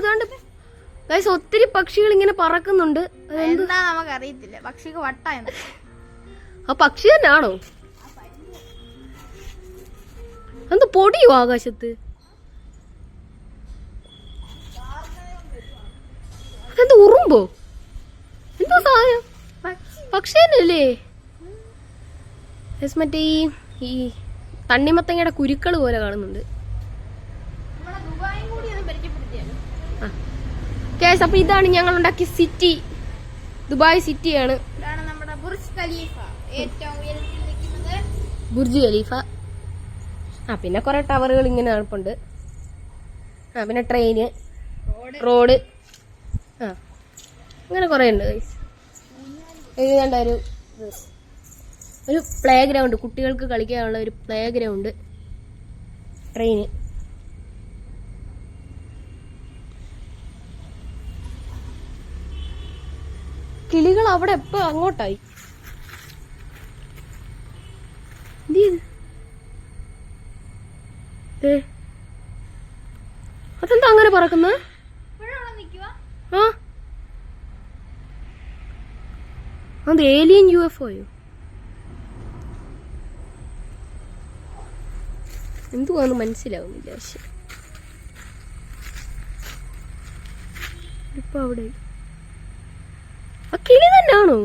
ഇതാണ്ട് ഗൈസ് ഒത്തിരി പക്ഷികൾ ഇങ്ങനെ പറക്കുന്നുണ്ട്. എന്താ നമുക്ക് അറിയത്തില്ല. പക്ഷിക്ക് വട്ടായിരുന്നു. ആ പക്ഷി തന്നെയാണോ? എന്ത് പൊടിയോ ആകാശത്ത്? എന്ത് ഉറുമ്പോ? എന്തോ സാധനം? പക്ഷി തന്നെയല്ലേ? മറ്റേ ഈ തണ്ണിമത്തങ്ങയുടെ കുരുക്കൾ പോലെ കാണുന്നുണ്ട്. കേസ് അപ്പൊ ഇതാണ് ഞങ്ങൾ ഉണ്ടാക്കിയ സിറ്റി. ദുബായ് സിറ്റിയാണ്. നമ്മുടെ ബുർജ് ഖലീഫ, ഏറ്റവും ഉയരത്തിൽ നിൽക്കുന്നത് ബുർജ് ഖലീഫ. പിന്നെ കുറെ ടവറുകൾ ഇങ്ങനെ നടപ്പുണ്ട്. പിന്നെ ട്രെയിന്, റോഡ്, അങ്ങനെ കുറെ ഉണ്ട്. ഇത് ഒരു പ്ലേ ഗ്രൗണ്ട്, കുട്ടികൾക്ക് കളിക്കാനുള്ള ഒരു പ്ലേ ഗ്രൗണ്ട്. ട്രെയിന്, കിളികൾ അവിടെ എപ്പോ അങ്ങോട്ടായി. അതെന്താ അങ്ങനെ പറക്കുന്ന? അത് ഏലിയൻ UFOയോ എന്തുവാന്ന് മനസ്സിലാവുന്നില്ല. പക്ഷെ ഇപ്പൊ അവിടെ ആ കിളി തന്നെയാണോ?